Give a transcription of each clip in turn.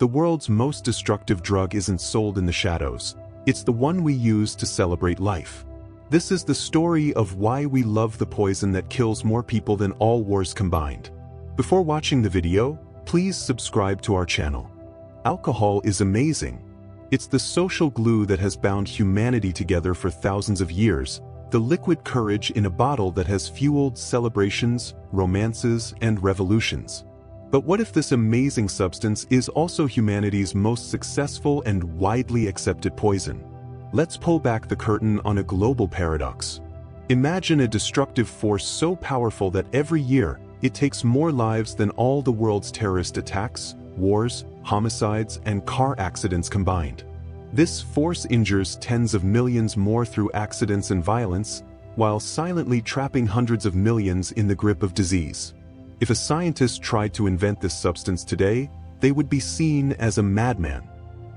the world's most destructive drug isn't sold in the shadows. It's the one we use to celebrate life. This is the story of why we love the poison that kills more people than all wars combined. Before watching the video, please subscribe to our channel. Alcohol is amazing. It's the social glue that has bound humanity together for thousands of years, the liquid courage in a bottle that has fueled celebrations, romances, and revolutions. But what if this amazing substance is also humanity's most successful and widely accepted poison? Let's pull back the curtain on a global paradox. Imagine a destructive force so powerful that every year, it takes more lives than all the world's terrorist attacks, wars, homicides, and car accidents combined. This force injures tens of millions more through accidents and violence, while silently trapping hundreds of millions in the grip of disease. If a scientist tried to invent this substance today, they would be seen as a madman.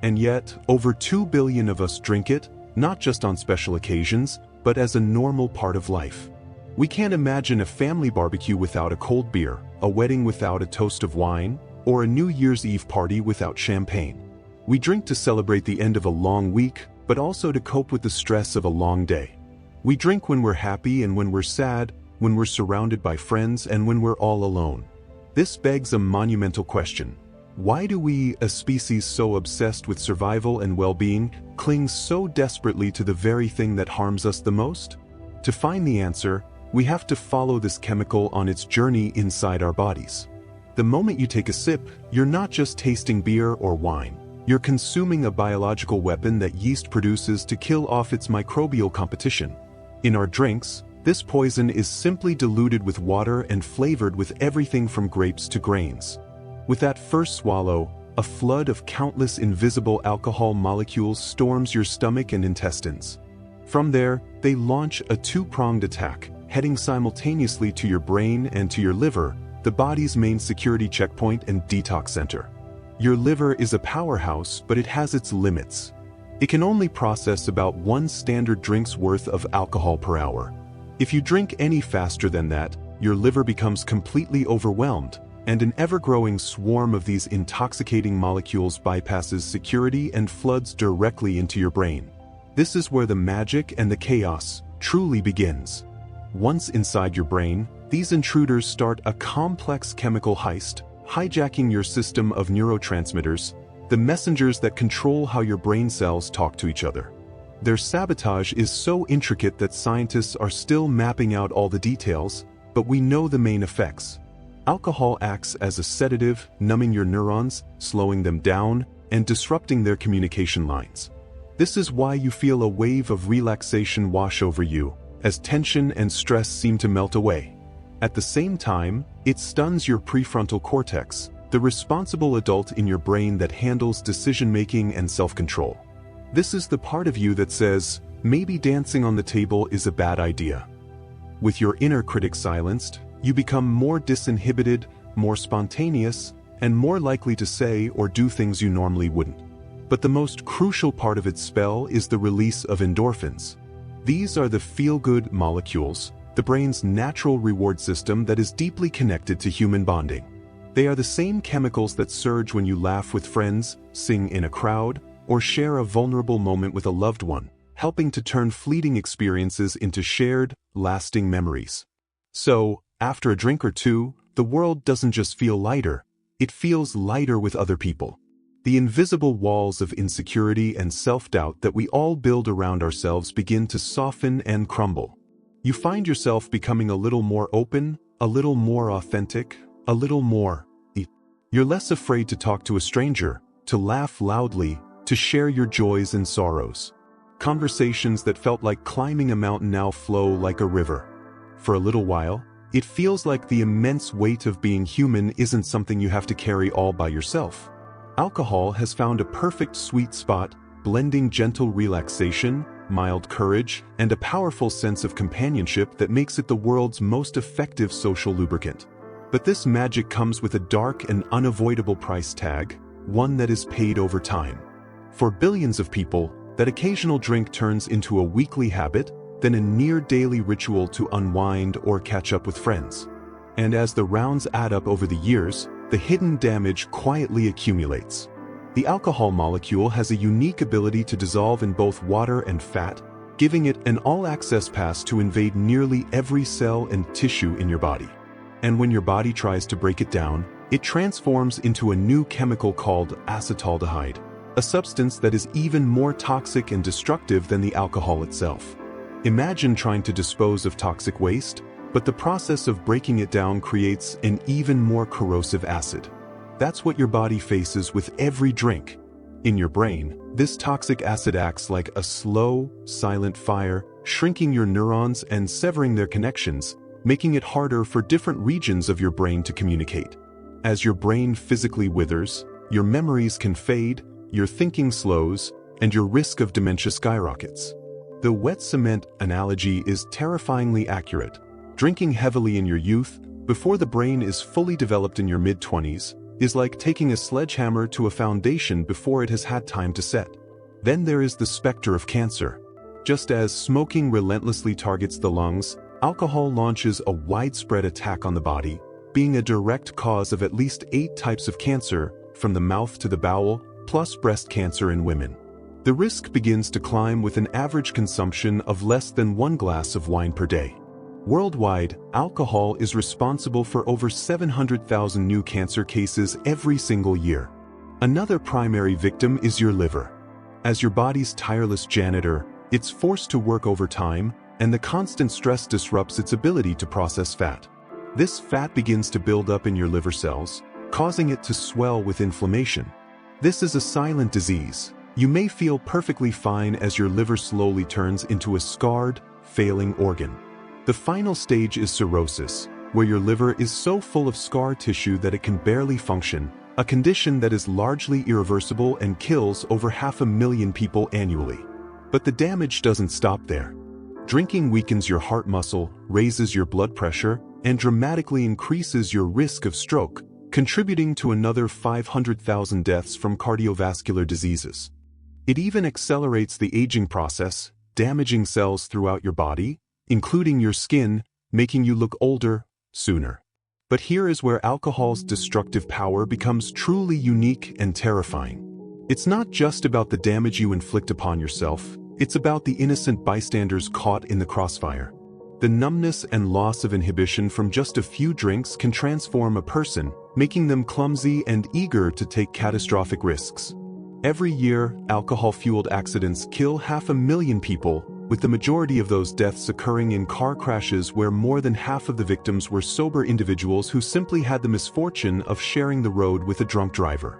And yet, over 2 billion of us drink it, not just on special occasions, but as a normal part of life. We can't imagine a family barbecue without a cold beer, a wedding without a toast of wine, or a New Year's Eve party without champagne. We drink to celebrate the end of a long week, but also to cope with the stress of a long day. We drink when we're happy and when we're sad, when we're surrounded by friends and when we're all alone. This begs a monumental question. Why do we, a species so obsessed with survival and well-being, cling so desperately to the very thing that harms us the most? To find the answer, we have to follow this chemical on its journey inside our bodies. The moment you take a sip, you're not just tasting beer or wine. You're consuming a biological weapon that yeast produces to kill off its microbial competition. In our drinks, this poison is simply diluted with water and flavored with everything from grapes to grains. With that first swallow, a flood of countless invisible alcohol molecules storms your stomach and intestines. From there, they launch a two-pronged attack, heading simultaneously to your brain and to your liver, the body's main security checkpoint and detox center. Your liver is a powerhouse, but it has its limits. It can only process about 1 standard drink's worth of alcohol per hour. If you drink any faster than that, your liver becomes completely overwhelmed, and an ever-growing swarm of these intoxicating molecules bypasses security and floods directly into your brain. This is where the magic and the chaos truly begins. Once inside your brain, these intruders start a complex chemical heist, hijacking your system of neurotransmitters, the messengers that control how your brain cells talk to each other. Their sabotage is so intricate that scientists are still mapping out all the details, but we know the main effects. Alcohol acts as a sedative, numbing your neurons, slowing them down, and disrupting their communication lines. This is why you feel a wave of relaxation wash over you, as tension and stress seem to melt away. At the same time, it stuns your prefrontal cortex, the responsible adult in your brain that handles decision-making and self-control. This is the part of you that says, maybe dancing on the table is a bad idea. With your inner critic silenced, you become more disinhibited, more spontaneous, and more likely to say or do things you normally wouldn't. But the most crucial part of its spell is the release of endorphins. These are the feel-good molecules, the brain's natural reward system that is deeply connected to human bonding. They are the same chemicals that surge when you laugh with friends, sing in a crowd, or share a vulnerable moment with a loved one, helping to turn fleeting experiences into shared, lasting memories. So, after a drink or two, the world doesn't just feel lighter, it feels lighter with other people. The invisible walls of insecurity and self-doubt that we all build around ourselves begin to soften and crumble. You find yourself becoming a little more open, a little more authentic, a little more. You're less afraid to talk to a stranger, to laugh loudly, to share your joys and sorrows. Conversations that felt like climbing a mountain now flow like a river. For a little while, it feels like the immense weight of being human isn't something you have to carry all by yourself. Alcohol has found a perfect sweet spot, blending gentle relaxation, mild courage, and a powerful sense of companionship that makes it the world's most effective social lubricant. But this magic comes with a dark and unavoidable price tag, one that is paid over time. For billions of people, that occasional drink turns into a weekly habit, then a near-daily ritual to unwind or catch up with friends. And as the rounds add up over the years, the hidden damage quietly accumulates. The alcohol molecule has a unique ability to dissolve in both water and fat, giving it an all-access pass to invade nearly every cell and tissue in your body. And when your body tries to break it down, it transforms into a new chemical called acetaldehyde, a substance that is even more toxic and destructive than the alcohol itself. Imagine trying to dispose of toxic waste, but the process of breaking it down creates an even more corrosive acid. That's what your body faces with every drink. In your brain, this toxic acid acts like a slow, silent fire, shrinking your neurons and severing their connections, making it harder for different regions of your brain to communicate. As your brain physically withers, your memories can fade, your thinking slows, and your risk of dementia skyrockets. The wet cement analogy is terrifyingly accurate. Drinking heavily in your youth, before the brain is fully developed in your mid-20s, is like taking a sledgehammer to a foundation before it has had time to set. Then there is the specter of cancer. Just as smoking relentlessly targets the lungs, alcohol launches a widespread attack on the body, being a direct cause of at least 8 types of cancer, from the mouth to the bowel, plus breast cancer in women. The risk begins to climb with an average consumption of less than 1 glass of wine per day. Worldwide, alcohol is responsible for over 700,000 new cancer cases every single year. Another primary victim is your liver. As your body's tireless janitor, it's forced to work overtime, and the constant stress disrupts its ability to process fat. This fat begins to build up in your liver cells, causing it to swell with inflammation. This is a silent disease. You may feel perfectly fine as your liver slowly turns into a scarred, failing organ. The final stage is cirrhosis, where your liver is so full of scar tissue that it can barely function, a condition that is largely irreversible and kills over 500,000 people annually. But the damage doesn't stop there. Drinking weakens your heart muscle, raises your blood pressure, and dramatically increases your risk of stroke, contributing to another 500,000 deaths from cardiovascular diseases. It even accelerates the aging process, damaging cells throughout your body, including your skin, making you look older sooner. But here is where alcohol's destructive power becomes truly unique and terrifying. It's not just about the damage you inflict upon yourself, it's about the innocent bystanders caught in the crossfire. The numbness and loss of inhibition from just a few drinks can transform a person, making them clumsy and eager to take catastrophic risks. Every year, alcohol-fueled accidents kill 500,000 people, with the majority of those deaths occurring in car crashes where more than half of the victims were sober individuals who simply had the misfortune of sharing the road with a drunk driver.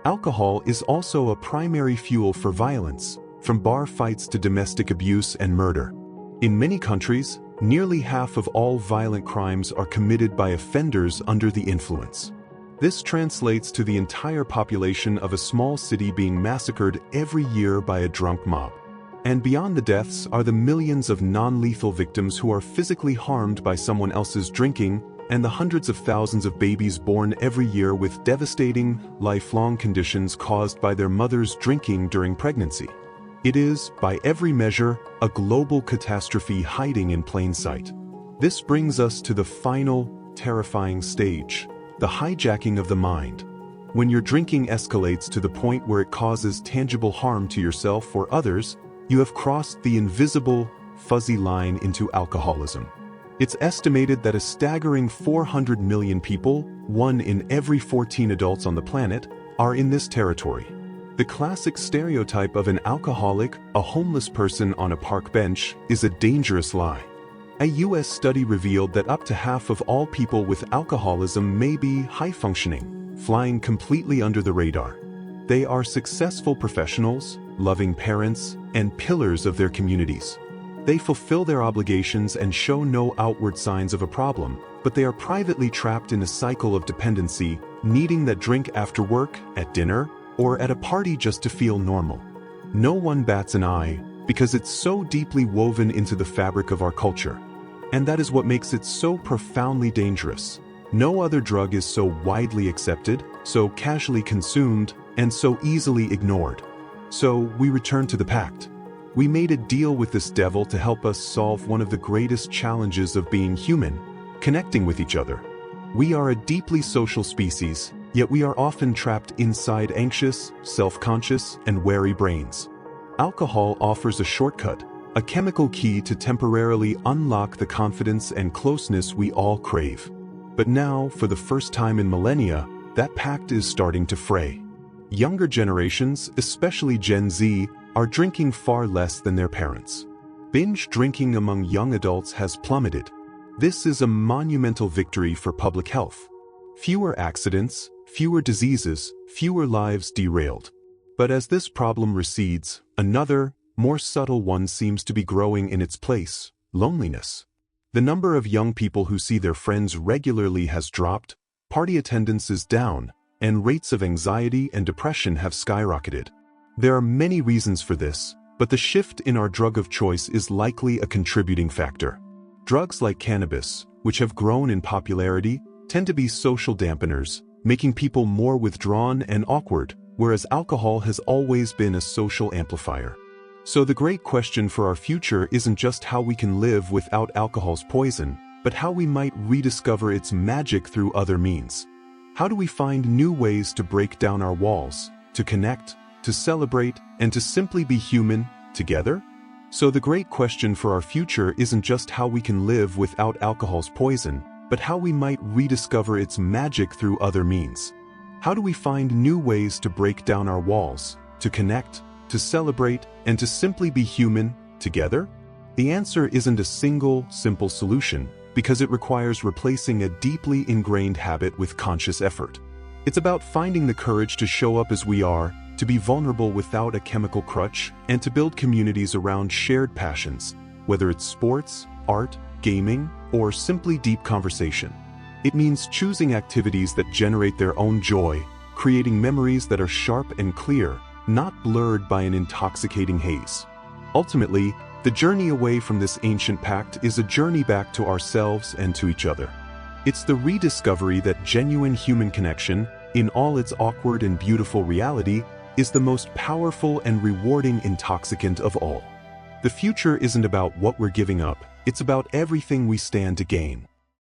Alcohol is also a primary fuel for violence, from bar fights to domestic abuse and murder. In many countries, nearly half of all violent crimes are committed by offenders under the influence. This translates to the entire population of a small city being massacred every year by a drunk mob. And beyond the deaths are the millions of non-lethal victims who are physically harmed by someone else's drinking, and the hundreds of thousands of babies born every year with devastating, lifelong conditions caused by their mothers drinking during pregnancy. It is, by every measure, a global catastrophe hiding in plain sight. This brings us to the final, terrifying stage, the hijacking of the mind. When your drinking escalates to the point where it causes tangible harm to yourself or others, you have crossed the invisible, fuzzy line into alcoholism. It's estimated that a staggering 400 million people, 1 in every 14 adults on the planet, are in this territory. The classic stereotype of an alcoholic, a homeless person on a park bench, is a dangerous lie. A US study revealed that up to half of all people with alcoholism may be high-functioning, flying completely under the radar. They are successful professionals, loving parents, and pillars of their communities. They fulfill their obligations and show no outward signs of a problem, but they are privately trapped in a cycle of dependency, needing that drink after work, at dinner, or at a party just to feel normal. No one bats an eye, because it's so deeply woven into the fabric of our culture. And that is what makes it so profoundly dangerous. No other drug is so widely accepted, so casually consumed, and so easily ignored. So we return to the pact. We made a deal with this devil to help us solve one of the greatest challenges of being human, connecting with each other. We are a deeply social species, Yet we are often trapped inside anxious, self-conscious, and wary brains. Alcohol offers a shortcut, a chemical key to temporarily unlock the confidence and closeness we all crave. But now, for the first time in millennia, that pact is starting to fray. Younger generations, especially Gen Z, are drinking far less than their parents. Binge drinking among young adults has plummeted. This is a monumental victory for public health. Fewer accidents, fewer diseases, fewer lives derailed. But as this problem recedes, another, more subtle one seems to be growing in its place: loneliness. The number of young people who see their friends regularly has dropped, party attendance is down, and rates of anxiety and depression have skyrocketed. There are many reasons for this, but the shift in our drug of choice is likely a contributing factor. Drugs like cannabis, which have grown in popularity, tend to be social dampeners, making people more withdrawn and awkward, whereas alcohol has always been a social amplifier. So the great question for our future isn't just how we can live without alcohol's poison, but how we might rediscover its magic through other means. How do we find new ways to break down our walls, to connect, to celebrate, and to simply be human, together? So the great question for our future isn't just how we can live without alcohol's poison, but how we might rediscover its magic through other means. How do we find new ways to break down our walls, to connect, to celebrate, and to simply be human, together? The answer isn't a single, simple solution, because it requires replacing a deeply ingrained habit with conscious effort. It's about finding the courage to show up as we are, to be vulnerable without a chemical crutch, and to build communities around shared passions, whether it's sports, art, gaming, or simply deep conversation. It means choosing activities that generate their own joy, creating memories that are sharp and clear, not blurred by an intoxicating haze. Ultimately, the journey away from this ancient pact is a journey back to ourselves and to each other. It's the rediscovery that genuine human connection, in all its awkward and beautiful reality, is the most powerful and rewarding intoxicant of all. The future isn't about what we're giving up, it's about everything we stand to gain.